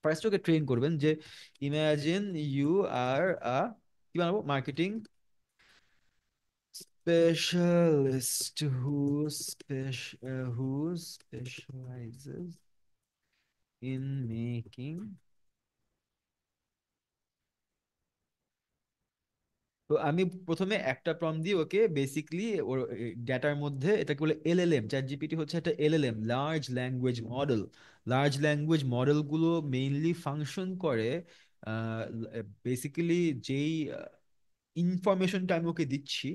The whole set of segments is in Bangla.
ফার্স্ট ওকে ট্রেন করবেন যে ইমাজিন ইউ আর আ কি বানাবো, marketing specialist who specializes in making। তো আমি প্রথমে একটা প্রম্পট দিয়ে ওকে বেসিকলি ওর ডেটার মধ্যে, এটাকে বলে এলএলএম, চ্যাট জিপিটি হচ্ছে একটা LLM, large language model. Large language model গুলো মেইনলি ফাংশন করে বেসিক্যালি যেই ইনফরমেশনটা আমি ওকে দিচ্ছি,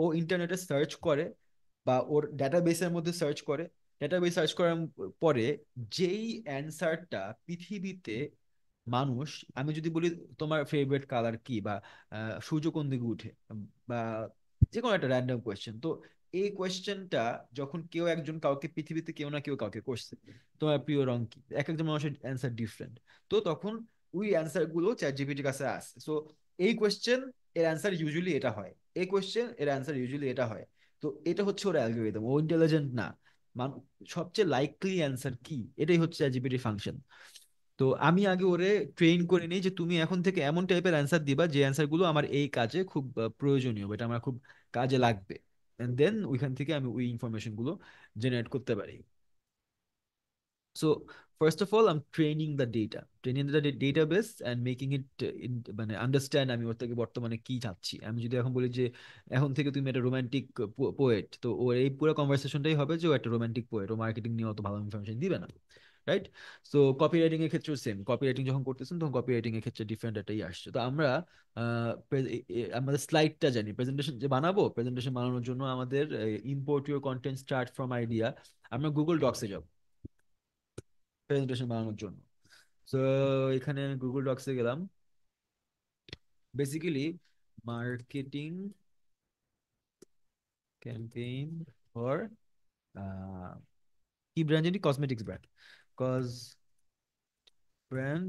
ও ইন্টারনেটে সার্চ করে বা ওর ডেটাবেসের মধ্যে সার্চ করে। ডেটাবেস সার্চ করার পরে যেই অ্যান্সারটা পৃথিবীতে মানুষ, আমি যদি বলি তোমার ফেভারিট কালার কি, বা সূর্য কোন দিকে উঠে, বা যে কোনো একটা র্যান্ডম কোয়েশ্চেন, তো এই কোয়েশ্চেনটা যখন কেউ একজন কাউকে পৃথিবীতে কেউ না কেউ কাউকে করছে, তোমার প্রিয় রং কি, এক একজন মানুষের অ্যান্সার ডিফারেন্ট। তো তখন ওই অ্যান্সার গুলো চ্যাট জিপিটির কাছে আসে। সো এই কোয়েশ্চেন এর অ্যান্সার ইউজুয়ালি এটা হয়, এই কোয়েশ্চেন এর অ্যান্সার ইউজুয়ালি এটা হয়। তো এটা হচ্ছে ওর অ্যালগোরিদম, ও ইন্টেলিজেন্ট না। সবচেয়ে লাইকলি অ্যান্সার কি, এটাই হচ্ছে জিপিটি ফাংশন। তো আমি আগে ওরে ট্রেন করে নিই যে তুমি এখন থেকে এমন টাইপের অ্যান্সার দিবা যে অ্যান্সার গুলো আমার এই কাজে খুব প্রয়োজনীয়, এটা আমার খুব কাজে লাগবে। এন্ড দেন ওইখান থেকে আমি ওই ইনফরমেশন গুলো জেনারেট করতে পারি। So first of all, I'm training the database and making it মানে আন্ডারস্ট্যান্ড আমি ওর থেকে বর্তমানে কি চাচ্ছি। আমি যদি এখন বলি যে এখন থেকে তুমি একটা রোমান্টিক পোয়েট, তো ওর এই পুরো কনভারসেশনটাই হবে যে ও একটা রোমান্টিক পোয়েট, ও মার্কেটিং নিয়ে অত ভালো ইনফরমেশন দিবে না, রাইট? সো কপি রাইটিং এর ক্ষেত্রেও সেম, কপি রাইটিং যখন করতেছেন তখন কপি রাইটিং এর ক্ষেত্রে ডিফারেন্ট একটাই আসছে। তো আমরা আমাদের স্লাইডটা জানি, প্রেজেন্টেশন যে বানাবো, প্রেজেন্টেশন বানানোর জন্য আমাদের import your content start from idea, আমরা গুগল ডক্সে যাব প্রেজেন্টেশন বানানোর জন্য। তো এখানে আমি গুগল ডক্সে গেলাম, বেসিক্যালি মার্কেটিং ক্যাম্পেইন ফর কি ব্র্যান্ড জানি, cosmetics brand, cause brand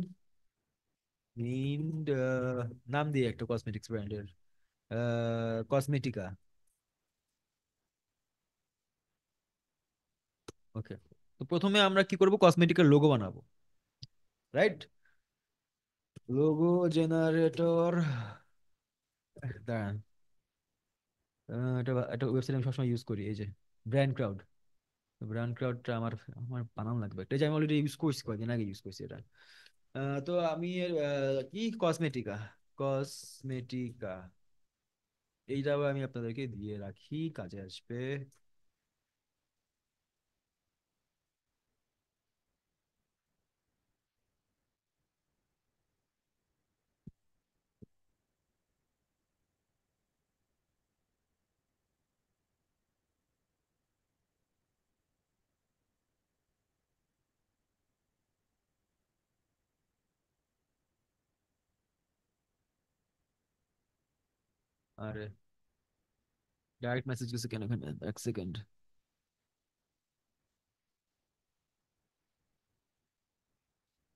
named, নাম দিয়ে একটা কসমেটিক্স ব্র্যান্ডের, কসমেটিকা। ওকে, তো প্রথমে আমরা কি করব, কসমেটিকের লোগো বানাবো, রাইট? লোগো জেনারেটর, দাঁড়ান, এটা একটা ওয়েবসাইট আমি সবসময় ইউজ করি, এই যে ব্র্যান্ড ক্রাউড। ব্র্যান্ড ক্রাউডটা আমার আমার বানানো লাগবে, এটা যে আমি অলরেডি ইউজ করছি, কয়েকদিন আগে ইউজ করছি এটা। তো আমি কি কসমেটিকা, কসমেটিকা এইটাও আমি আপনাদেরকে দিয়ে রাখি, কাজে আসবে। আরে ডাইরেক্ট মেসেজ গেছে কেন এখানে, এক সেকেন্ড।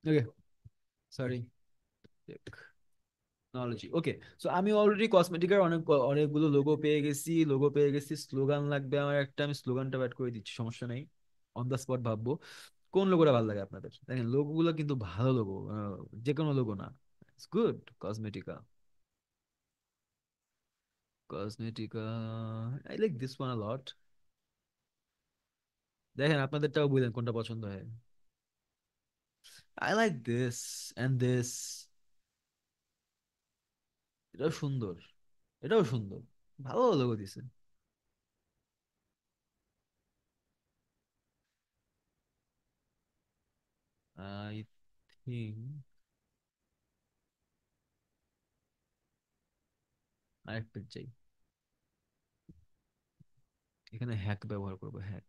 ওকে, সরি, টেকনোলজি, ওকে। সো আমি অলরেডি কসমেটিকের অনেকগুলো লোগো পেয়ে গেছি, স্লোগান লাগবে আমার একটা, আমি স্লোগানটা অ্যাড করে দিচ্ছি, সমস্যা নেই। অন দ্য স্পট ভাববো কোন লোগোটা ভালো লাগে আপনাদের। দেখেন লোগো গুলো কিন্তু ভালো লোগো, যে কোনো লোগো না, it's good. Cosmetica, Cosmetica, I like this one a lot. দেখেন আপনাদেরটাও বুঝলেন কোনটা পছন্দ হয়। I like this and this, এটাও সুন্দর, এটাও সুন্দর, ভালো লোগো দিছে। আই থিঙ্ক আরেকটা চাই, এখানে হ্যাক ব্যবহার করবো, হ্যাক।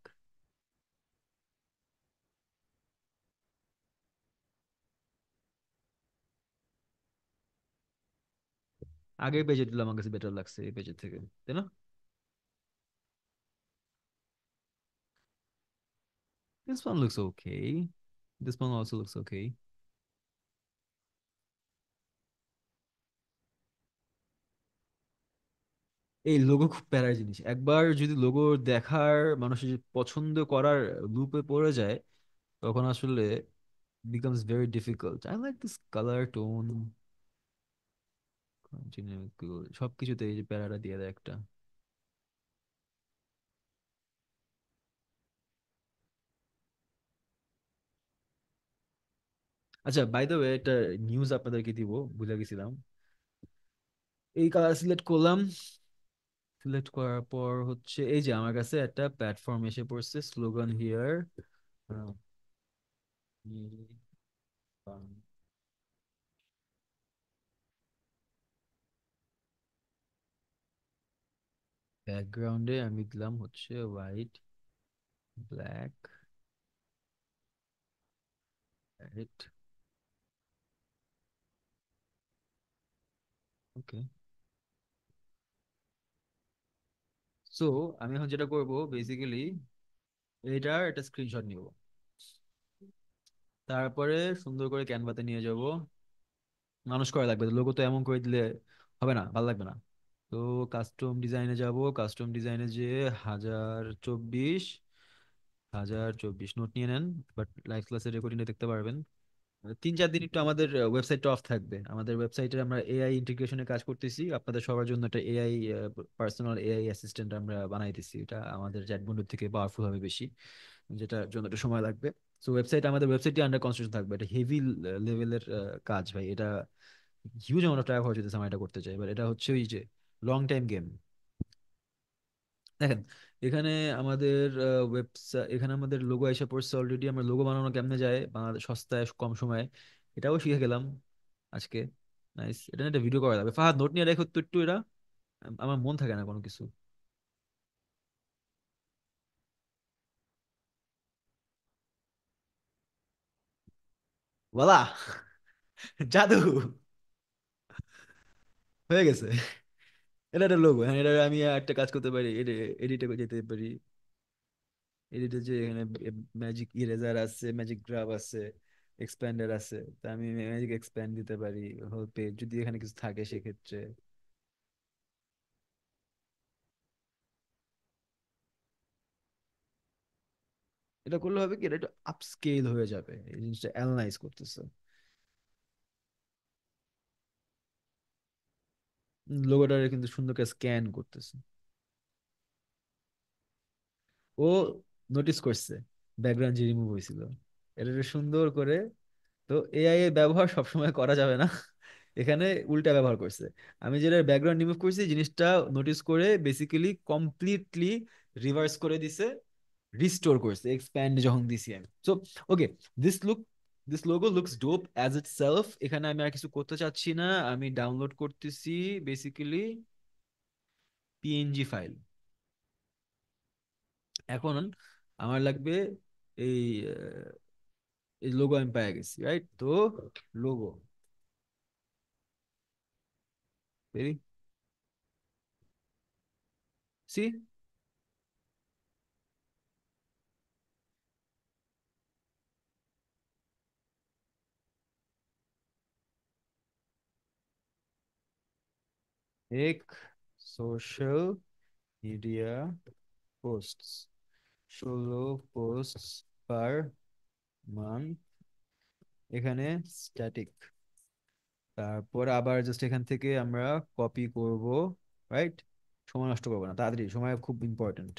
আগের পেজে দিলাম, আমার কাছে বেটার লাগছে এই পেজের থেকে, তাই না? This one looks okay. This one also looks okay. এই লোগো খুব প্যারার জিনিস, একবার যদি লোগো দেখার মানুষের যদি পছন্দ করার লুপে পড়ে যায়, তখন আসলে becomes very difficult. I like this color tone. Continue, সবকিছুতে এই যে প্যারাটা দিয়ে দেয় একটা। আচ্ছা, বাই দ্য ওয়ে, একটা নিউজ আপনাদেরকে দিব, ভুলে গেছিলাম। এই কালার সিলেক্ট করলাম। সিলেক্ট করার পর হচ্ছে এই যে আমার কাছে একটা প্ল্যাটফর্ম এসে পড়ছে, স্লোগান হিয়ার, ব্যাকগ্রাউন্ডে আমি দিলাম হচ্ছে হোয়াইট, ব্ল্যাক, রেড। ওকে, সো আমি এখন যেটা করব বেসিক্যালি, এটার একটা স্ক্রিনশট নিব, তারপরে সুন্দর করে ক্যানভাতে নিয়ে যাব। মানুষ করা লাগবে, লোগো তো এমন করে দিলে হবে না, ভালো লাগবে না। তো কাস্টম ডিজাইনে যাব, কাস্টম ডিজাইনে যে 1024 নোট নিয়ে নেন, বাট লাইভ ক্লাসের রেকর্ডিংটা দেখতে পারবেন। 3-4 দিন একটু আমাদের ওয়েবসাইটটা অফ থাকবে। আমাদের ওয়েবসাইটে আমরা এআই ইন্টিগ্রেশনে কাজ করতেছি, আপনাদের সবার জন্য একটা এআই, পার্সোনাল এআই অ্যাসিস্ট্যান্ট আমরা বানাইতেছি। এটা আমাদের চ্যাট বন্ধুর থেকে পাওয়ারফুল হবে বেশি, যেটার জন্য একটু সময় লাগবে। তো আমাদের ওয়েবসাইটটি আন্ডার কনস্ট্রাকশন থাকবে। এটা হেভি লেভেলের কাজ ভাই, এটা হিউজ অ্যামাউন্ট অফ টাকা খরচ হইতেছে আমার এটা করতে চাই, বাট এটা হচ্ছে ওই যে লং টাইম গেম। দেখেন, এখানে আমাদের ওয়েবসাইট, এখানে আমাদের লোগো এসে পড়ছে অলরেডি। আমরা লোগো বানানো কেমনে যায় বাংলাদেশ সস্তায় কম সময়ে, এটাও শিখে গেলাম আজকে। নাইস, এটা নিয়ে একটা ভিডিও করা যাবে। ফাহাদ, নোট নিয়ে রেখো তো একটু এটা, আমার মন থাকে না কোনো কিছু। বলা, জাদু হয়ে গেছে। এটা একটা লোগো, হ্যাঁ, এটা আমি একটা কাজ করতে পারি, এডিটে যেতে পারি। এডিটে যে এখানে ম্যাজিক ইরেজার আছে, ম্যাজিক গ্রাফ আছে, এক্সপ্যান্ডার আছে, তা আমি ম্যাজিক এক্সপ্যান্ড দিতে পারি হোল পেজ, যদি এখানে কিছু থাকে সেক্ষেত্রে। এটা করলে হবে কি, এটা একটু আপস্কেল হয়ে যাবে, এই জিনিসটা অ্যানালাইজ করতেছে। লোগোটা কিন্তু সুন্দর করে স্ক্যান করতেছে। ও নোটিস করছে ব্যাকগ্রাউন্ড যে রিমুভ হয়েছিল, এটা একটু সুন্দর করে। তো এআই এর ব্যবহার সবসময় করা যাবে না, এখানে উল্টা ব্যবহার করছে। আমি যেটা ব্যাকগ্রাউন্ড রিমুভ করছি, জিনিসটা নোটিস করে বেসিক্যালি কমপ্লিটলি রিভার্স করে দিছে, রিস্টোর করছে এক্সপ্যান্ড যখন দিছি আমি। So okay, this look this logo looks dope as it self. এখানে আমি আর কিছু করতে চাচ্ছি না, আমি ডাউনলোড করতেছি বেসিক্যালি পিএনজি ফাইল। এখন আমার লাগবে এই এই লোগো, আমি পেয়ে গেছি, রাইট? তো লোগো, ভেরি সি, এক social media posts, 16 posts per month, এখানে স্ট্যাটিক। তারপর আবার জাস্ট এখান থেকে আমরা কপি করব, রাইট? সময় নষ্ট করবো না, তাড়াতাড়ি, সময় খুব ইম্পর্টেন্ট।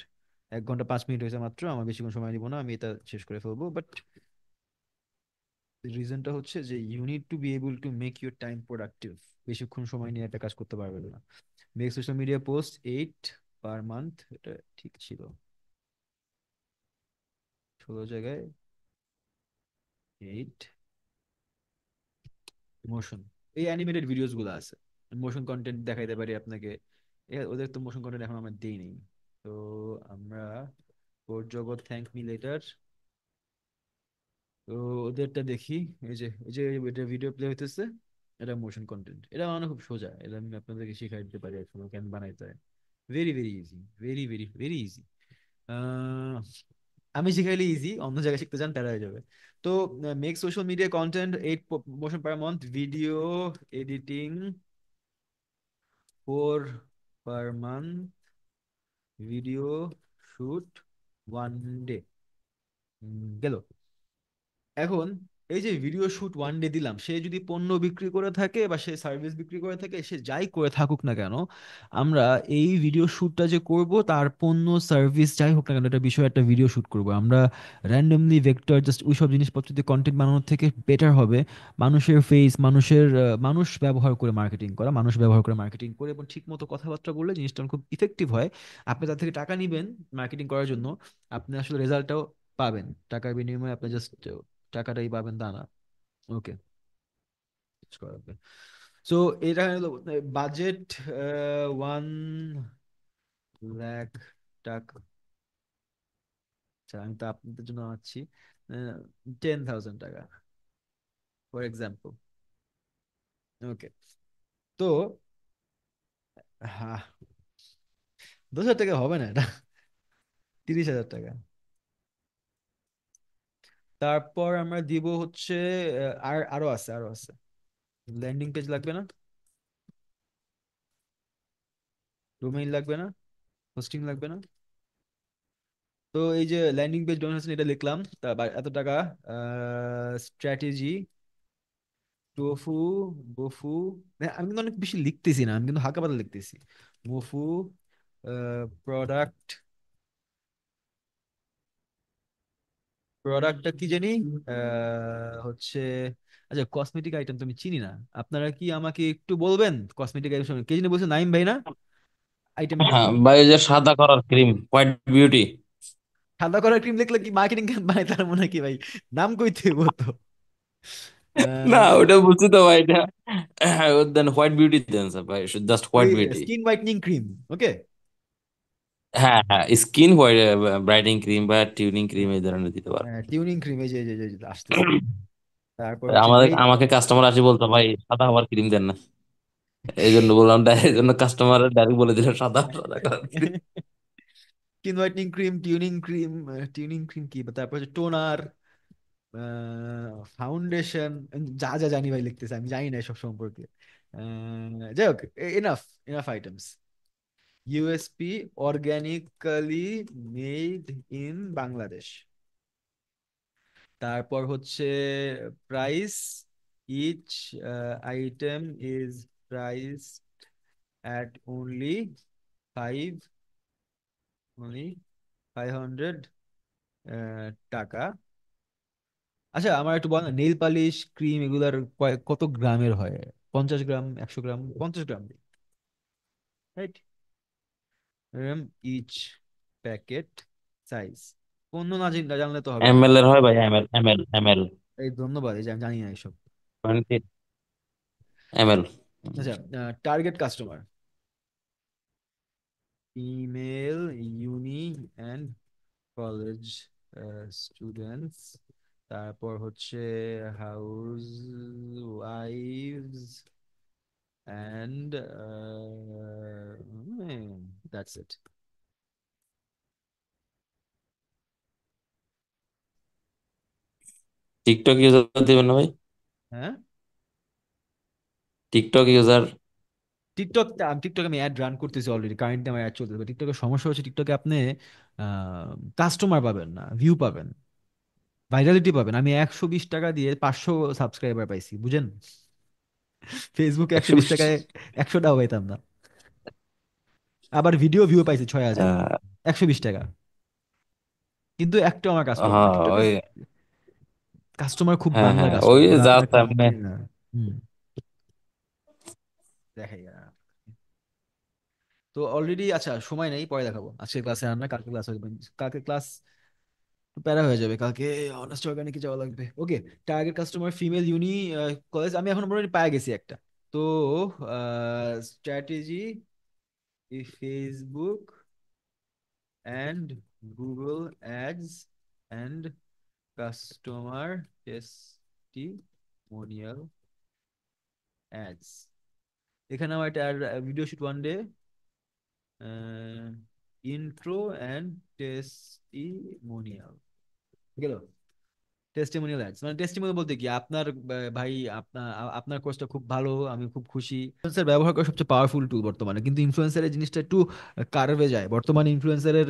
1 ঘন্টা 5 মিনিট হয়েছে মাত্র, আমার বেশিক্ষণ সময় দিব না, আমি এটা শেষ করে ফেলবো। বাট রিজনটা হচ্ছে যে you need to be able to make your time productive. বেশিক্ষণ সময় নিয়ে একটা কাজ করতে পারবে না। Make social media post 8 per month, এটা ঠিক ছিল। 16 জায়গায় 8। মোশন, এই অ্যানিমেটেড ভিডিওস গুলো আছে, মোশন কন্টেন্ট দেখাইতে পারি আপনাকে। ওদের তো মোশন কন্টেন্ট এখন আমরা দেই নেই। তো আমরা কোড জগৎ থ্যাংক মি লেটার, তো ওদেরটা দেখি। এই যে এটা ভিডিও প্লে হইতেছে, এটা মোশন কন্টেন্ট, এটা মানে খুব সোজা, এটা আমি আপনাদেরকে শিখাই দিতে পারি আসলে কেন বানাইতে হয়। Very very easy, very very very easy. আমি শিখাইলে ইজি, অন্য জায়গায় শিখতে চান তারা হয়ে যাবে। তো make social media content 8 motion per month, video editing 4 per month, video shoot 1 day. গেল। এখন এই যে ভিডিও শুট ওয়ান ডে দিলাম, সে যদি পণ্য বিক্রি করে থাকে বা সে সার্ভিস বিক্রি করে থাকে, সে যাই করে থাকুক না কেন, আমরা এই ভিডিও শুটটা যে করব, তার পণ্য সার্ভিস যাই হোক না কেন, এটা বিষয়ে একটা ভিডিও শুট করব আমরা। র্যান্ডমলি ভেক্টর জাস্ট ওইসব জিনিসপত্র দিয়ে কন্টেন্ট বানানোর থেকে বেটার হবে মানুষের ফেস, মানুষ ব্যবহার করে মার্কেটিং করা, মানুষ ব্যবহার করে মার্কেটিং করে এবং ঠিক মতো কথাবার্তা বললে জিনিসটা খুব ইফেক্টিভ হয়। আপনি তার থেকে টাকা নিবেন মার্কেটিং করার জন্য, আপনি আসলে রেজাল্টটাও পাবেন, টাকার বিনিময়ে আপনি জাস্ট টাকাটাই পাবেন তা না। ওকে, সো এটা হলো বাজেট 1 লাখ টাকা। আচ্ছা, আমি তো আপনাদের জন্য আছি 10,000 টাকা ফর এক্সাম্পল। ওকে, তো হ্যাঁ, 10,000 টাকা হবে না এটা, 30,000 টাকা। তারপর আমরা দিব হচ্ছে আরো আছে ল্যান্ডিং পেজ লাগবে না, ডোমেইন লাগবে না, হোস্টিং লাগবে না। তো এই যে ল্যান্ডিং পেজ ডোনেশন এটা লিখলাম, তারপর এত টাকা। স্ট্র্যাটেজি, টোফু, বফু, আমি কিন্তু অনেক বেশি লিখতেছি না, আমি কিন্তু হালকা পাতলা লিখতেছি। মোফু, প্রোডাক্ট, প্রোডাক্টটা কি জানি, হচ্ছে, আচ্ছা কসমেটিক আইটেম তো আমি চিনি না, আপনারা কি আমাকে একটু বলবেন কসমেটিক আইটেম কে জানি বলছে, নাইম ভাই না আইটেমটা কি? হ্যাঁ ভাই, ওই যে সাদা করার ক্রিম, হোয়াইট বিউটি। সাদা করার ক্রিম লিখলে কি মার্কেটিং বানাই তার মনে কি ভাই? নাম কইতে হইব তো। না, আহ, ওটা বুঝছি তো ভাই, এটা then white beauty then sir ভাই, জাস্ট ওই white beauty. Skin whitening cream, okay. হ্যাঁ হ্যাঁ, স্কিন হোয়াইট ব্রাইটেনিং ক্রিম বা টিউনিং ক্রিম এই ধরনের দিতে পারো। টিউনিং ক্রিম, এই যে আসতেছে। তারপর হচ্ছে আমাকে কাস্টমার আসি বলতো ভাই সাদা হওয়ার ক্রিম দেন না, এই জন্য বললাম, এই জন্য কাস্টমার ডাইরেক্ট বলে দিল সাদা সাদা করার cream. Skin whitening cream, tuning cream কি, তারপর হচ্ছে টোনার, ফাউন্ডেশন, যা যা জানি ভাই লিখতেছে, আমি জানি না এসব সম্পর্কে। যাই হোক, enough, enough items. USP, organically made in Bangladesh. তারপর হচ্ছে price, each item is price at five only 500 taka. আচ্ছা আমার একটু বল না, নেইল পালিশ ক্রিম এগুলার কত গ্রামের হয়? 50 গ্রাম, 100 গ্রাম, 50 গ্রাম, রাইট? ইচ প্যাকেট সাইজ, পণ্য না জানলে তো হবে না। এমএল এর হয় ভাই, এমএল এই ধন্যবাদ, এই যে আমি জানি না এইসব। 20 এমএল। আচ্ছা, target customer, email, uni and college students. তারপর হচ্ছে house wives and that's it. TikTok user দিবেন না ভাই? হ্যাঁ, টিকটক ইউজার। টিকটক আমি অ্যাড রান করতেছি অলরেডি, কারেন্টলি আমার অ্যাড চলতেছে। টিকটকের সমস্যা হচ্ছে টিকটকে আপনি কাস্টমার পাবেন না, ভিউ পাবেন, ভাইরালিটি পাবেন। আমি 120 টাকা দিয়ে 500 সাবস্ক্রাইবার পাইছি, বুঝেন? ফেসবুকে একশো একশো বিশ বিশ টাকায় 100টাও পাইতাম না। আবার ভিডিও ভিউ পাইছি 6,000, 120 টাকা। কিন্তু একটা আমার কাস্টমার না হ্যাঁ টিকটকে, ওই, কাস্টমার খুব হ্যাঁ বাংলা হ্যাঁ ওই কাস্টমার, ওরা জাস্ট আপনাকে আপনি। হুম, দেখাই তো অলরেডি। আচ্ছা সময় নেই, পরে দেখাবো, আজকে ক্লাসে আর না, কালকে ক্লাস হবে। কালকে ক্লাস প্যারা হয়ে যাবে, কালকে অনার্স অর্গানিকে যাওয়া লাগবে। ওকে, টার্গেট কাস্টমার ফিমেল ইউনি কলেজ, আমি এখন মোটামুটি পায়ে গেছি একটা। তো strategy, Facebook and Google ads and customer testimonial ads. এখানে আমার একটা video shoot one day, intro and testimonial গেল। টেস্টিমোনিয়াল অ্যাডস মানে টেস্টিমোনিয়াল বলতে কি আপনার ভাই আপনার আপনার কোর্সটা খুব ভালো, আমি খুব খুশি। ইনফ্লুয়েন্সার ব্যবহার করা সবচেয়ে পাওয়ারফুল টুল বর্তমানে, কিন্তু ইনফ্লুয়েন্সারের জিনিসটা একটু কার্ভে যায় বর্তমানে। ইনফ্লুয়েন্সারের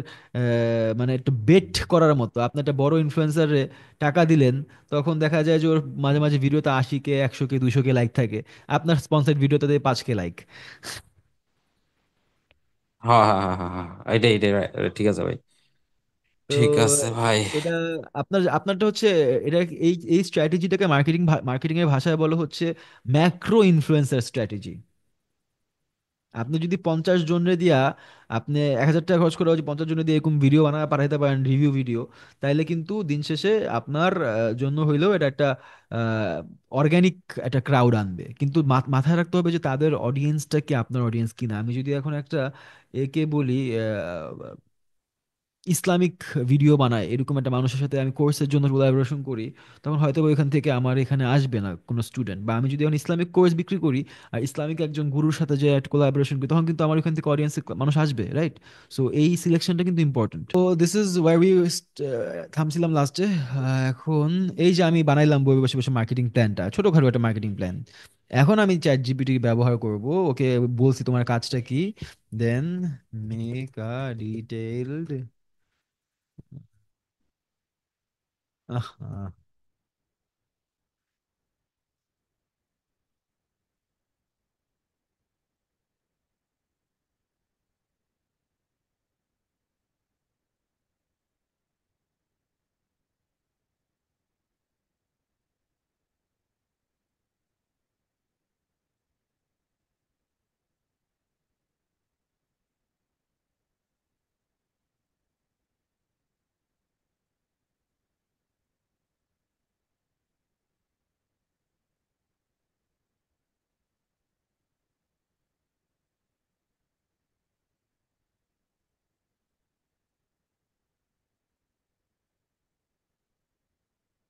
মানে একটু বেট করার মতো। আপনি একটা বড় ইনফ্লুয়েন্সারে টাকা দিলেন, তখন দেখা যায় যে ওর মাঝে মাঝে ভিডিওতে 80K 100K 200K লাইক থাকে, আপনার স্পন্সার্ড ভিডিওতে 5K লাইক। হ্যাঁ হ্যাঁ হ্যাঁ হ্যাঁ হ্যাঁ, এটাই এটাই right, ঠিক আছে ভাই। তো ঠিক আছে ভাই। এটা আপনারটা হচ্ছে, এটা এই এই স্ট্র্যাটেজিটাকে মার্কেটিং এর ভাষায় বলা হচ্ছে ম্যাক্রো ইনফ্লুয়েন্সার স্ট্র্যাটেজি। আপনি যদি 50 জনের দিয়া আপনি 1,000 টাকা খরচ করে যদি 50 জনের দিয়ে এরকম ভিডিও বানায় পাঠাইতে পারেন, রিভিউ ভিডিও, তাইলে কিন্তু দিন শেষে আপনার জন্য হইলেও এটা একটা অর্গানিক একটা ক্রাউড আনবে। কিন্তু মাথায় রাখতে হবে যে তাদের অডিয়েন্সটা কি আপনার অডিয়েন্স কিনা। আমি যদি এখন একটা একে বলি ইসলামিক ভিডিও বানায়, এরকম একটা মানুষের সাথে আমি কোর্সের জন্য কোলাবোরেশন করি, তখন হয়তো ওইখান থেকে আমার এখানে আসবে না কোনো স্টুডেন্ট। বা আমি যদি এখন ইসলামিক কোর্স বিক্রি করি আর ইসলামিক একজন গুরুর সাথে যে একটা কোলাবোরেশন করি, তখন কিন্তু আমার ওইখান থেকে অডিয়েন্স মানুষ আসবে, রাইট? সো এই সিলেকশনটা কিন্তু ইম্পর্টেন্ট। তো দিস ইজ ওয়ার উই থামছিলাম লাস্টে। এখন এই যে আমি বানাইলাম বই বসে বসে মার্কেটিং প্ল্যানটা, ছোটখাটো একটা মার্কেটিং প্ল্যান। এখন আমি চ্যাট জিপিটি ব্যবহার করব, ওকে বলছি তোমার কাজটা কি, দেন মেক আ ডিটেইলড, আহা,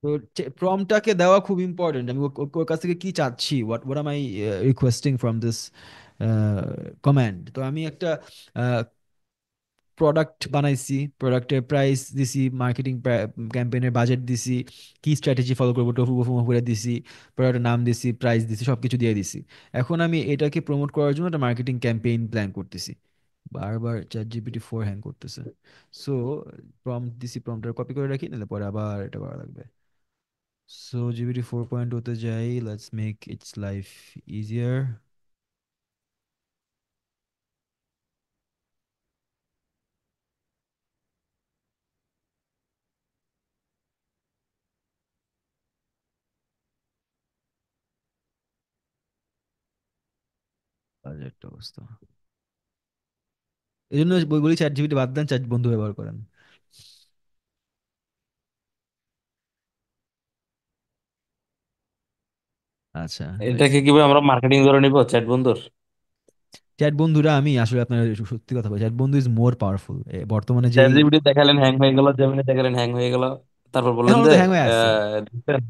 তো প্রমটাকে দেওয়া খুব ইম্পর্টেন্ট। আমি ওর কাছ থেকে কি চাচ্ছি, what M I requesting from this command. তো আমি একটা প্রোডাক্ট বানাইছি, প্রোডাক্টের প্রাইস দিছি, মার্কেটিং ক্যাম্পেইনের বাজেট দিছি, কি স্ট্র্যাটেজি ফলো করবো টফু বফু করে দিছি, প্রোডাক্টের নাম দিছি, প্রাইস দিছি, সবকিছু দিয়ে দিছি। এখন আমি এটাকে প্রমোট করার জন্য একটা মার্কেটিং ক্যাম্পেইন প্ল্যান করতেছি। বারবার চ্যাট জিপিটি 4 হ্যাং করতেছে। সো প্রম্পট দিছি, প্রম্পটটা কপি করে রাখি, নাহলে পরে আবার এটা করা লাগবে। সো জিপিটি 4.0 তে যাই, let's make it's life easier. বাজে একটা অবস্থা। এই জন্য বলি চ্যাট জিপিটি বাদ দেন, চ্যাট বন্ধু ব্যবহার করেন। আচ্ছা, এটাকে কিভাবে আমরা মার্কেটিং ধরে নিব চ্যাট বন্ধুর? চ্যাট বন্ধুরা আমি আসলে আপনার সত্যি কথা বলি, চ্যাট বন্ধু ইজ মোর পাওয়ারফুল বর্তমানে চ্যাট যেই। জিপিটি দেখালেন হ্যাং হয়ে গেল, জেমিনি দেখালেন হ্যাং হয়ে গেল, তারপর বললেন এখনো যে তো হ্যাং হয়ে আছে। দিচ্ছেন।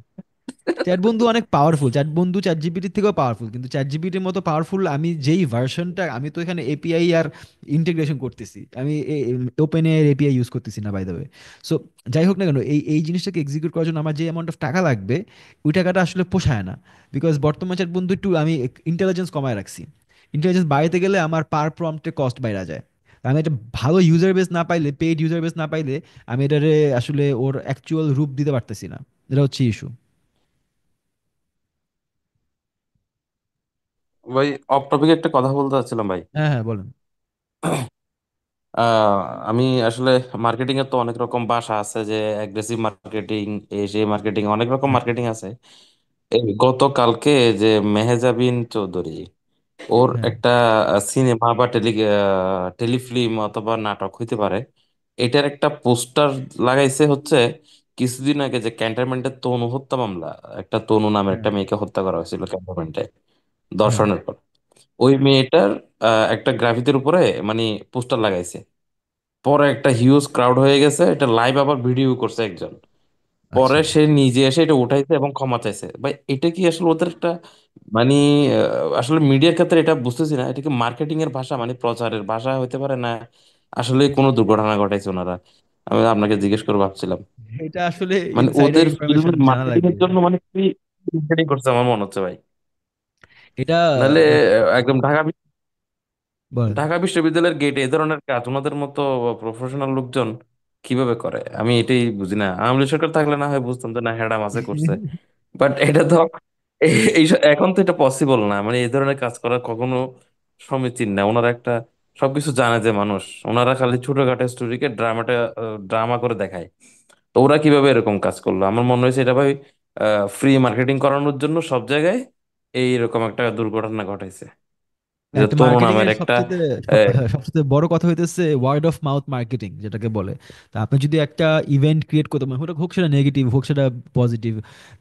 চ্যাট বন্ধু অনেক পাওয়ারফুল, চ্যাট বন্ধু চ্যাট জিপিটির থেকেও পাওয়ারফুল, কিন্তু চ্যাট জিপিটির মতো পাওয়ারফুল আমি যেই ভার্সনটা, আমি তো এখানে এপিআই আর ইন্টিগ্রেশন করতেছি, আমি ওপেন এর এপিআই ইউজ করতেছি না বাই দ্য ওয়ে। সো যাই হোক না কেন, এই এই জিনিসটাকে এক্সিকিউট করার জন্য আমার যে অ্যামাউন্ট অফ টাকা লাগবে, ওই টাকাটা আসলে পোষায় না। বিকজ বর্তমান চ্যাট বন্ধু একটু আমি ইন্টেলিজেন্স কমায় রাখছি। ইন্টেলিজেন্স বাড়াইতে গেলে আমার পার প্রম্পটে কস্ট বাইরা যায়। আমি একটা ভালো ইউজার বেস না পাইলে, পেইড ইউজার বেস না পাইলে, আমি এটারে আসলে ওর অ্যাকচুয়াল রূপ দিতে পারতেছি না। এটা হচ্ছে ইস্যু। ভাই, অফ টপিকে একটা কথা বলতে চাচ্ছিলাম ভাই। হ্যাঁ হ্যাঁ বলেন। আহ, আমি আসলে মার্কেটিং এর তো অনেক রকম ভাষা আছে, যে অ্যাগ্রেসিভ মার্কেটিং, এই সেই মার্কেটিং, অনেক রকম হ্যাঁ মার্কেটিং আছে। এই গতকালকে যে মেহেজাবিন চৌধুরী, ওর হ্যাঁ। একটা সিনেমা বা টেলিফিল্ম অথবা নাটক হইতে পারে, এটার একটা পোস্টার লাগাইছে হচ্ছে কিছুদিন আগে, যে ক্যান্টনমেন্টের তনু হত্যা মামলা, একটা তনু নামের হ্যাঁ একটা মেয়েকে হত্যা করা হয়েছিল ক্যান্টনমেন্টে হ্যাঁ। ধর্ষণের পর। ওই মেয়েটার একটা গ্রাফিতির উপরে মানে পোস্টার লাগাইছে। পরে একটা হিউজ ক্রাউড হয়ে গেছে, এটা লাইভ আবার ভিডিও করছে একজন। পরে আচ্ছা। সে নিজে এসে এটা উঠাইছে এবং ক্ষমা চাইছে। ভাই, এটা কি আসলে ওদের একটা মানে আসলে মিডিয়ার ক্ষেত্রে এটা বুঝতেছি না, এটা কি মার্কেটিং এর ভাষা, মানে প্রচারের ভাষা হতে পারে না আসলে কোনো দুর্ঘটনা ঘটাইছে ওনারা? আমি আপনাকে জিজ্ঞেস করে ভাবছিলাম। এটা আসলে মানে ইনসাইডার ওদের ইনফরমেশন ফিল্মের জানা মার্কেটিং লাগবে। এর জন্য মানে কি মার্কেটিং করছে আমার মনে হচ্ছে ভাই। এটা নাহলে দেখ, একদম বলেন। ঢাকা বিশ্ববিদ্যালয়ের গেটে এই ধরনের কাজ ওনাদের মতো প্রফেশনাল লোকজন কিভাবে করে, আমি এটাই বুঝি না। আওয়ামী লীগ সরকার থাকলে না হয় বুঝতাম যে না হ্যাঁ মাসে করছে, বাট এটা তো এখন তো এটা পসিবল না, মানে এই ধরনের কাজ করা কখনো সমীচীন না। ওনারা একটা সবকিছু জানে যে মানুষ, ওনারা খালি ছোটখাটো স্টোরিকে ড্রামা করে দেখায়। তো ওরা কিভাবে এরকম কাজ করলো? আমার মনে হয়েছে এটা ভাই ফ্রি মার্কেটিং করানোর জন্য সব জায়গায় এইরকম একটা দুর্ঘটনা ঘটাইছে, যে একটা তনু মার্কেটিং নামের এর একটা সবচেয়ে সবচেয়ে বড় কথা হইতেছে ওয়ার্ড অফ মাউথ মার্কেটিং, যেটাকে বলে। তা আপনি যদি একটা ইভেন্ট ক্রিয়েট করতে পারেন, হোক সেটা নেগেটিভ হোক সেটা positive,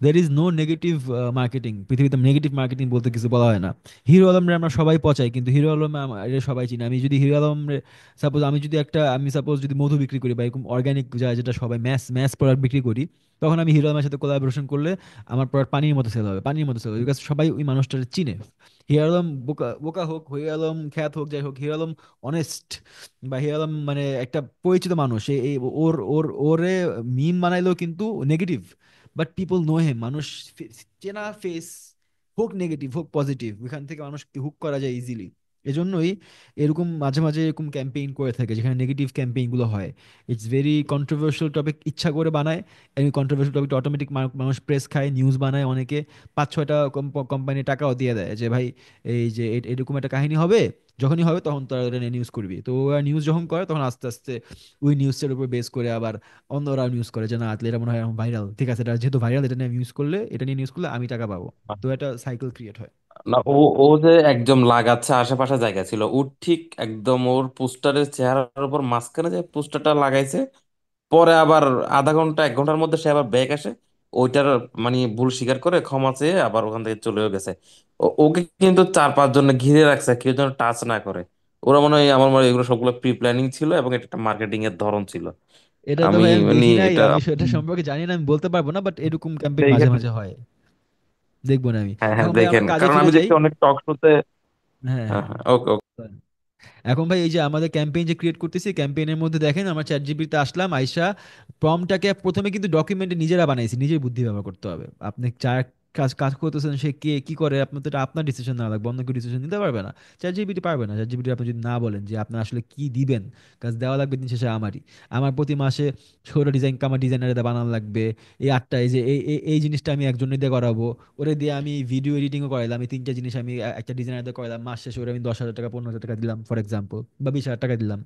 there is no negative marketing. পৃথিবীতে নেগেটিভ মার্কেটিং বলতে কিছু বলা হয় না। হিরো আলমরে আমরা সবাই পচাই, কিন্তু হিরো আলম এর সবাই চিনি। আমি যদি হিরো আলম, সাপোজ আমি যদি একটা, আমি সাপোজ যদি মধু বিক্রি করি বা এরকম অর্গানিক যায় যেটা সবাই ম্যাস ম্যাস প্রোডাক্ট বিক্রি করি, তখন আমি হিরো আলমের সাথে কোলাবোরেশন করলে আমার প্রোডাক্ট পানির মতো সেল হবে, পানির মতো সেল হবে, বিকজ সবাই ওই মানুষটা চিনে। হিরো আলম বোকা বোকা হোক, হিরো আলম খ্যাত হোক, যাই হোক, হিরো আলম অনেস্ট, বা হিরো আলম মানে একটা পরিচিত মানুষ। ওর ওর ওরে মিম বানাইলেও কিন্তু নেগেটিভ, বাট পিপল নো হেম। মানুষ চেনা ফেস, হোক নেগেটিভ হোক পজিটিভ, ওইখান থেকে মানুষকে হুক করা যায় ইজিলি। এজন্যই এরকম মাঝে মাঝে এরকম ক্যাম্পেইন করে থাকে, যেখানে নেগেটিভ ক্যাম্পেইন গুলো হয়। ইটস ভেরি কন্ট্রোভার্সিয়াল টপিক, ইচ্ছা করে বানায়। এই কন্ট্রোভার্সিয়াল টপিকটা অটোমেটিক মানুষ প্রেস খায়, নিউজ বানায় অনেকে, 5-6টা কোম্পানি টাকাও দিয়ে দেয় যে ভাই এই যে এরকম একটা কাহিনী হবে, যখনই হবে তখন তোরা এটা নিয়ে নিউজ করবি। তো ওরা নিউজ যখন করে তখন আস্তে আস্তে ওই নিউজটার উপর বেস করে আবার অন্যরা নিউজ করে যে না আসলে এটা মনে হয় ভাইরাল, ঠিক আছে, এটা যেহেতু ভাইরাল, এটা নিয়ে নিউজ করলে, এটা নিয়ে নিউজ করলে আমি টাকা পাবো। তো একটা সাইকেল ক্রিয়েট হয়। না, ও ও যে একদম লাগাচ্ছে আশেপাশে জায়গা ছিল, ও ঠিক একদম ওর পোস্টারের চেহারার উপর মাঝখানে যে পোস্টারটা লাগাইছে, পরে আবার আধা ঘন্টা 1 ঘন্টার মধ্যে সে আবার ব্যাক আসে, ওইটার মানে ভুল স্বীকার করে ক্ষমা চেয়ে আবার ওখান থেকে চলেও গেছে। ওকে কিন্তু 4-5 জন ঘিরে রাখছে, কেউ যেন টাচ না করে। ওরা মনে হয়, আমার মনে হয় এগুলো সবগুলো প্রি প্ল্যানিং ছিল এবং এটা একটা মার্কেটিং এর ধরন ছিল। এটা তো আমি ভাই আমি মানে দেখি নাই, এটা আমি সেটা সম্পর্কে জানি না, আমি বলতে পারবো না, বাট এরকম ক্যাম্পেইন মাঝে দেখেন। মাঝে হয়। দেখবো না আমি। হ্যাঁ হ্যাঁ এখন ভাই আমরা দেখেন, কাজে কারণ ফিরে আমি যাই। দেখছি অনেক টক শোতে। হ্যাঁ, হ্যাঁ হ্যাঁ। হ্যাঁ, ওকে ওকে। এখন ভাই এই যে আমাদের ক্যাম্পেইন যে ক্রিয়েট করতেছি, ক্যাম্পেইনের মধ্যে দেখেন আমরা চ্যাট জিপিটিতে আসলাম, আইসা প্রম্পটটাকে প্রথমে কিন্তু ডকুমেন্টে নিজেরা বানাইছি, নিজের বুদ্ধি ব্যবহার করতে হবে। আপনি যার কাজ কাজ করতেছেন সে কে কি করে, আপনার তো এটা আপনার ডিসিশন না লাগবে, অন্য কেউ ডিসিশন নিতে পারবে না। চ্যাট জিপিটি পারবে না। চ্যাট জিপিটি আপনি যদি না বলেন যে আপনি আসলে কি দিবেন, কাজ দেওয়া লাগবে দিন শেষে আমারই। আমার প্রতি মাসে ছোট ডিজাইন, আমার ডিজাইনারে বানানো লাগবে এই 8টা, এই যে এই জিনিসটা আমি একজনের দিয়ে করাবো, ওরে দিয়ে আমি ভিডিও এডিটিংও করাইলাম, আমি 3টা জিনিস আমি একটা ডিজাইনার দিয়ে করাইলাম, মাস শেষে ওরে আমি 10,000 টাকা 15,000 টাকা দিলাম ফর এক্সাম্পল, বা 20,000 টাকা দিলাম।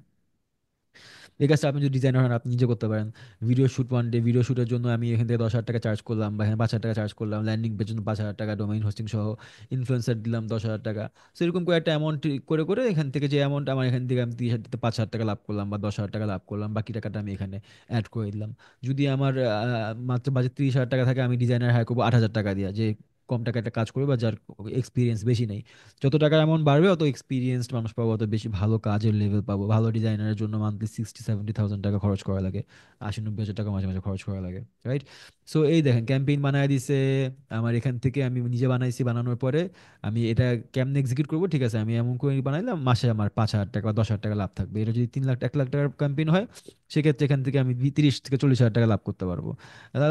এই কাজটা আপনি যদি ডিজাইনার হন আপনি নিজে করতে পারেন। Video shoot, one day video শুটের জন্য আমি এখান থেকে 10,000 টাকা চার্জ করলাম, বা এখানে 5,000 টাকা চার্জ করলাম, ল্যান্ডিং পেজের জন্য 5,000 টাকা, ডোমেইন হোস্টিং সহ, ইনফ্লুয়েন্সার দিলাম 10,000 টাকা। সো এরকম করে একটা অ্যামাউন্ট করে করে এখান থেকে যে অ্যামাউন্ট আমার, এখান থেকে আমি 30,000 5,000 টাকা লাভ করলাম বা 10,000 টাকা লাভ করলাম, বাকি টাকাটা আমি এখানে অ্যাড করে দিলাম। যদি আমার মাত্র বাজেট 30,000 টাকা থাকে, আমি ডিজাইনার হায়ার করবো 8,000 টাকা দিয়ে, যে কম টাকা একটা কাজ করবে বা যার এক্সপিরিয়েন্স বেশি নেই। যত টাকার অ্যামাউন্ট বাড়বে অত এক্সপিরিয়েন্সড মানুষ পাবো, অত বেশি ভালো কাজের লেভেল পাবো। ভালো ডিজাইনারের জন্য মান্থলি 60-70 থাউজেন্ড টাকা খরচ করা লাগে, 80-90 হাজার টাকা মাঝে মাঝে খরচ করা লাগে, রাইট? সো এই দেখেন ক্যাম্পেইন বানায় দিছে আমার, এখান থেকে আমি নিজে বানাইছি। বানানোর পরে আমি এটা কেমনে এক্সিকিউট করবো, ঠিক আছে, আমি এমন করে বানাইলাম মাসে আমার 5,000 টাকা বা 10,000 টাকা লাভ থাকবে। এটা যদি 3 লাখ 1 লাখ টাকার ক্যাম্পেইন হয়, সেক্ষেত্রে এখান থেকে আমি 30 থেকে 40 হাজার টাকা লাভ করতে পারবো।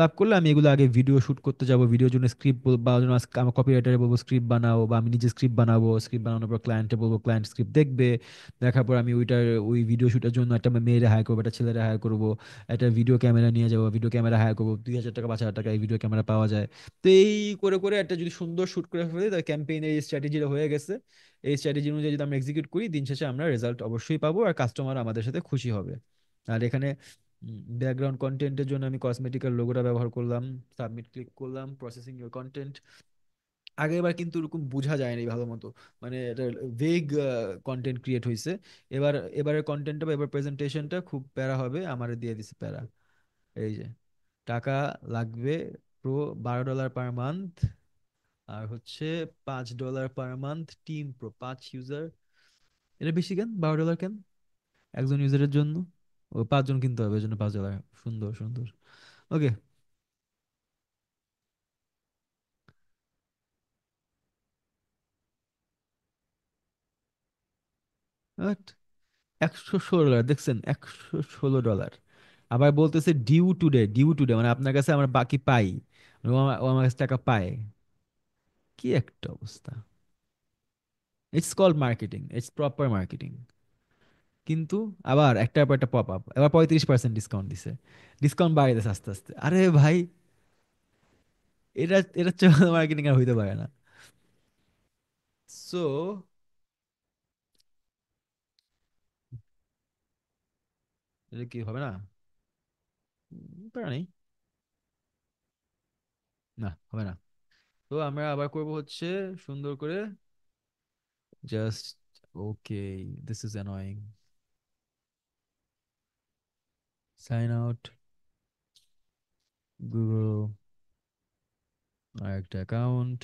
লাভ করলে আমি এগুলো আগে ভিডিও শুট করতে যাব, ভিডিওর জন্য স্ক্রিপ্ট বা জন্য আমার কপিরাইটারে বলবো স্ক্রিপ্ট বানাও, বা আমি নিজে স্ক্রিপ্ট বানাবো। স্ক্রিপ্ট বানানোর পর ক্লায়েন্টে বলবো, ক্লায়েন্ট স্ক্রিপ্ট দেখবে। দেখার পর আমি ওই ভিডিও শুটের জন্য একটা মেয়েরে হায়ার করবো, একটা ছেলেরে হায়ার করবো, একটা ভিডিও ক্যামেরা নিয়ে যাবো, ভিডিও ক্যামেরা হায়ার করবো, 2,000 টাকা 5,000 টাকা এই ভিডিও ক্যামেরা পাওয়া যায়। তো এই করে করে একটা যদি সুন্দর শুট করে ফেলি, তাহলে ক্যাম্পেইনের এই স্ট্র্যাটেজিটা হয়ে গেছে। এই স্ট্র্যাটেজি অনুযায়ী যদি আমরা এক্সিকিউট করি, দিন শেষে আমরা রেজাল্ট অবশ্যই পাবো, আর কাস্টমার আমাদের সাথে খুশি হবে। আর এখানে ব্যাকগ্রাউন্ড কন্টেন্টের জন্য আমি কসমেটিক্যাল লোগোটা ব্যবহার করলাম, সাবমিট ক্লিক করলাম, প্রসেসিং ইউর কন্টেন্ট। আগেরবার কিন্তু এরকম বোঝা যায়নি ভালো মতো, মানে এটা ভেগ কন্টেন্ট ক্রিয়েট হয়েছে। এবারের কন্টেন্টটা বা এবার প্রেজেন্টেশনটা খুব প্যারা হবে, আমার দিয়ে দিছে প্যারা। এই যে টাকা লাগবে প্রো $12 পার মান্থ, আর হচ্ছে $5 per month team pro 5 user. এটা বেশি কেন, $12 কেন একজন ইউজারের জন্য? ও 5 জন কিনতে হবে, এই জন্য $5। সুন্দর সুন্দর। ওকে। $116 দেখছেন, $116। আবার বলতেছে ডিউ টুডে মানে আপনার কাছে আমরা বাকি পাই, মানে ও আমার কাছে টাকা পায়। কি একটা অবস্থা! It's called marketing, it's proper marketing. কিন্তু আবার একটার পর একটা পপ আপ, এবার 35% ডিসকাউন্ট দিছে, ডিসকাউন্ট বাড়িয়ে দিছে আস্তে আস্তে। আরে ভাই, এটা এটা মার্কেটিং আর হইতে পারে না। সো এটা কি হবে না? প্যারা নেই। না, হবে না। তো আমরা আবার করব হচ্ছে সুন্দর করে, just, okay, this is annoying, sign out, Google, আর একটা অ্যাকাউন্ট।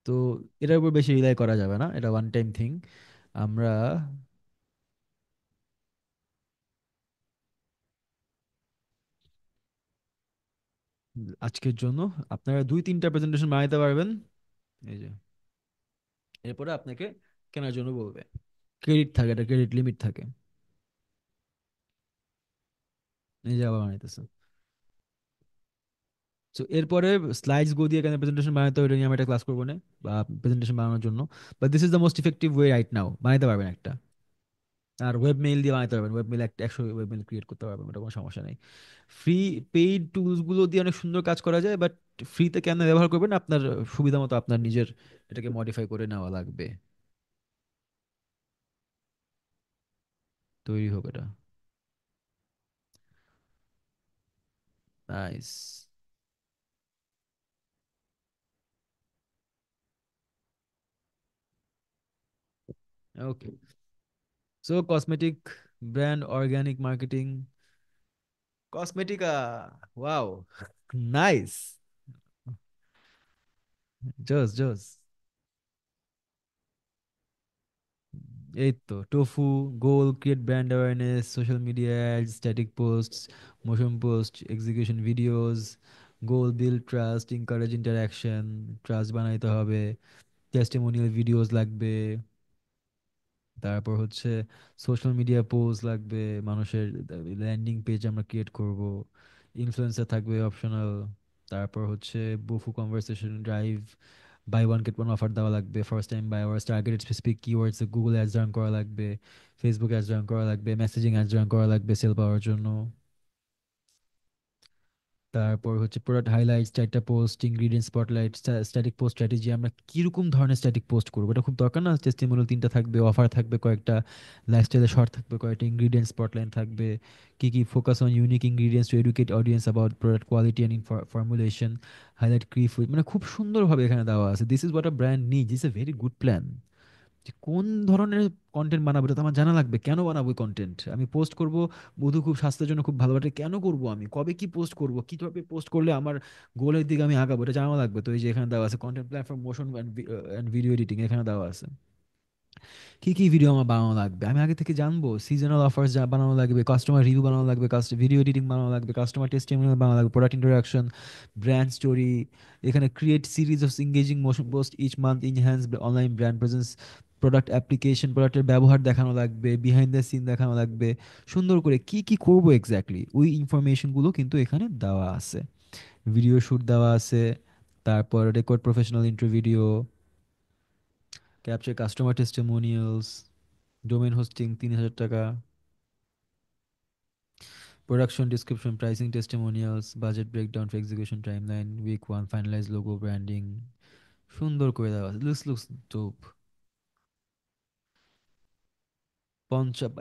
তো এটার উপর বেশি রিলাই করা যাবে না, এটা ওয়ান টাইম থিং। আমরা আজকের জন্য আপনারা 2-3টা প্রেজেন্টেশন বানাইতে পারবেন। এই যে, এরপরে আপনাকে কেনার জন্য বলবে, ক্রেডিট থাকে, এটা ক্রেডিট লিমিট থাকে। এই যে আবার বানাইতেছে। তো এরপরে স্লাইডস গো দিয়ে কেন প্রেজেন্টেশন বানাইতে হবে, এটা নিয়ে আমরা একটা ক্লাস করবো না, বা প্রেজেন্টেশন বানানোর জন্য। But this is the most effective way right now, বানাইতে পারবেন একটা। আর ওয়েব মেইল দিয়ে বানাইতে পারবেন, ওয়েব মেইল একটা 100 ওয়েব মেইল ক্রিয়েট করতে পারবেন, ওটা কোনো সমস্যা নেই। ফ্রি পেইড টুলস গুলো দিয়ে অনেক সুন্দর কাজ করা যায়, বাট ফ্রিতে কেন ব্যবহার করবেন, আপনার সুবিধা মতো আপনার নিজের এটাকে মডিফাই করে নেওয়া লাগবে। তৈরি হোক এটা। Nice. Okay. So cosmetic brand, organic marketing, Cosmetica, wow, nice, জোস জোস। এই তো TOFU, goal, create brand awareness, social media ads, static posts, motion post, execution videos. Goal, build trust, encourage interaction, trust বানাইতে হবে, টেস্টিমোনিয়াল ভিডিওস লাগবে। তারপর হচ্ছে সোশ্যাল মিডিয়া পোস্ট লাগবে, মানুষের ল্যান্ডিং পেজ আমরা ক্রিয়েট করব, ইনফ্লুয়েন্সার থাকবে অপশনাল। তারপর হচ্ছে BOFU conversation drive, by one get one offer দেওয়া লাগবে, first time buyers, targeted specific keywords, Google ads run করা লাগবে, ফেসবুক অ্যাডস রান করা লাগবে, মেসেজিং অ্যাডস রান করা লাগবে সেল পাওয়ার জন্য। তারপর হচ্ছে প্রোডাক্ট হাইলাইটস, চারটা post, ingredient spotlight, static post strategy, আমরা কিরকম ধরনের স্ট্যাটিক পোস্ট করবো, এটা খুব দরকার না? টেস্টিমোনিয়াল 3টা থাকবে, অফার থাকবে কয়েকটা, লাইফস্টাইলের শর্ট থাকবে কয়েকটা, ইনগ্রিডিয়েন্ট স্পটলাইট থাকবে, কি কি focus on unique ingredients to educate audience about product quality and formulation, highlight ক্রি ফুড, মানে খুব সুন্দরভাবে এখানে দেওয়া আছে। This is what a brand needs, it's a very good plan. যে কোন ধরনের কন্টেন্ট বানাবো এটা তো আমার জানা লাগবে, কেন বানাবো কন্টেন্ট, আমি পোস্ট করব বধূ খুব স্বাস্থ্যের জন্য খুব ভালো, এটা কেন করব, আমি কবে কি পোস্ট করব, কিভাবে পোস্ট করলে আমার গোলের দিকে আমি আগাবো, এটা জানা লাগবে। তো এই যে এখানে দেওয়া আছে content plan for motion and video editing, এখানে দেওয়া আছে কি কি ভিডিও আমার বানানো লাগবে, আমি আগে থেকে জানবো। সিজনাল অফার্স যা বানানো লাগবে, কাস্টমার রিভিউ বানানো লাগবে, ভিডিও এডিটিং বানানো লাগবে, কাস্টমার টেস্টিমোনিয়াল বানানো লাগবে, প্রোডাক্ট ইন্টারাকশন, ব্র্যান্ড স্টোরি, এখানে create series of engaging motion post each month, enhance online brand presence, product application, প্রোডাক্টের ব্যবহার দেখানো লাগবে, বিহাইন্ড দ্য সিন দেখানো লাগবে। সুন্দর করে কি কি করবো এক্স্যাক্টলি, ওই ইনফরমেশনগুলো কিন্তু এখানে দেওয়া আছে। ভিডিও শুট দেওয়া আছে, তারপর record professional interview video, capture customer testimonials, domain hosting 3,000 taka, production description, pricing, testimonials, budget breakdown for execution timeline, week 1 finalize logo branding. সুন্দর করে দেওয়া আছে, লুকস ডোপ।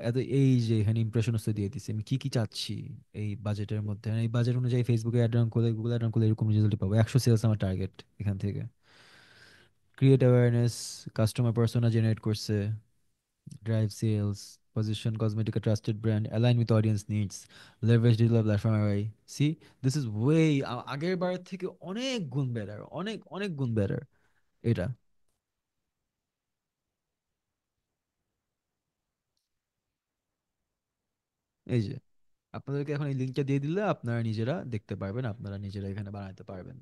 এত এই যে এখানে ইমপ্রেশনস দিয়ে দিছি আমি কি কি চাচ্ছি এই বাজেটের মধ্যে, আর এই বাজেট অনুযায়ী ফেসবুকে অ্যাড রান করলে, গুগল অ্যাড রান করলে এরকম রেজাল্ট পাবো। 100 সেলস আমার টার্গেট এখান থেকে। Create awareness, customer persona generate করছে, drive sales, position Cosmetica trusted brand, align with audience needs, leverage digital platform array. See, this is way আগের বারের থেকে অনেক গুণ বেটার, অনেক অনেক গুণ বেটার এটা। এই যে আপনাদেরকে এখন এই লিঙ্কটা দিয়ে দিলে আপনারা নিজেরা দেখতে পারবেন, আপনারা নিজেরা এখানে বানাতে পারবেন।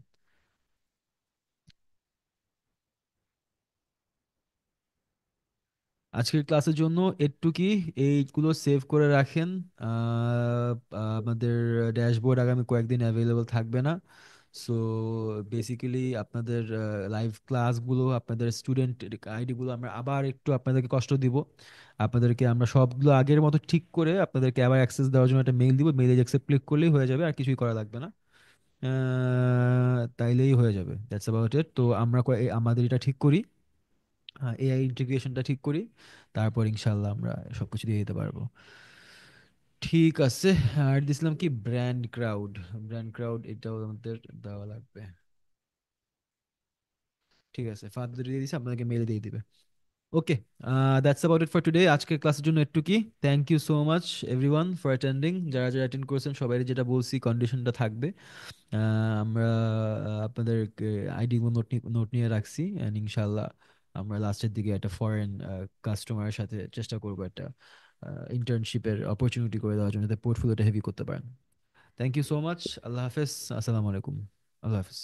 আজকের ক্লাসের জন্য এটুকুই। এইগুলো সেভ করে রাখেন। আহ, আমাদের ড্যাশবোর্ড আগামী কয়েকদিন অ্যাভেলেবল থাকবে না। সো বেসিক্যালি আপনাদের লাইভ ক্লাসগুলো, আপনাদের স্টুডেন্ট আইডিগুলো আমরা আবার একটু আপনাদেরকে কষ্ট দিব। আপনাদেরকে আমরা সবগুলো আগের মতো ঠিক করে আপনাদেরকে আবার অ্যাক্সেস দেওয়ার জন্য একটা মেইল দিব। মেইলে অ্যাকসেপ্ট ক্লিক করলেই হয়ে যাবে, আর কিছুই করা লাগবে না। তাইলেই হয়ে যাবে। দ্যাটস অ্যাবাউট ইট। তো আমরা আমাদের এটা ঠিক করি, এআই ইন্টিগ্রেশনটা ঠিক করি, তারপর ইনশাল্লাহ আমরা সবকিছু দিয়ে দিতে পারবো। ঠিক আছে। আর দিছিলাম কি ব্র্যান্ড ক্রাউড। ব্র্যান্ড ক্রাউড এটাও আমাদের দেওয়া লাগবে। ঠিক আছে, ফার্দার দিয়ে দিছি, আপনাদেরকে মেল দিয়ে দিবে। Okay, that's about it for today. আজকের ক্লাসের জন্য এটুকুই। Thank you so much everyone for attending. যারা যারা অ্যাটেন্ড করেছেন সবাই যেটা বলছি কন্ডিশনটা থাকবে। আমরা আপনাদের আইডি নোট নোট নিয়ে রাখছি, অ্যান্ড ইনশাল্লাহ আমরা লাস্টের দিকে একটা ফরেন কাস্টমারের সাথে চেষ্টা করবো একটা ইন্টার্নশিপের অপরচুনিটি করে দেওয়ার জন্য, যাতে পোর্টফোলিওটা হেভি করতে পারেন। Thank you so much. আল্লাহ হাফেজ। আসসালামু আলাইকুম। আল্লাহ হাফেজ।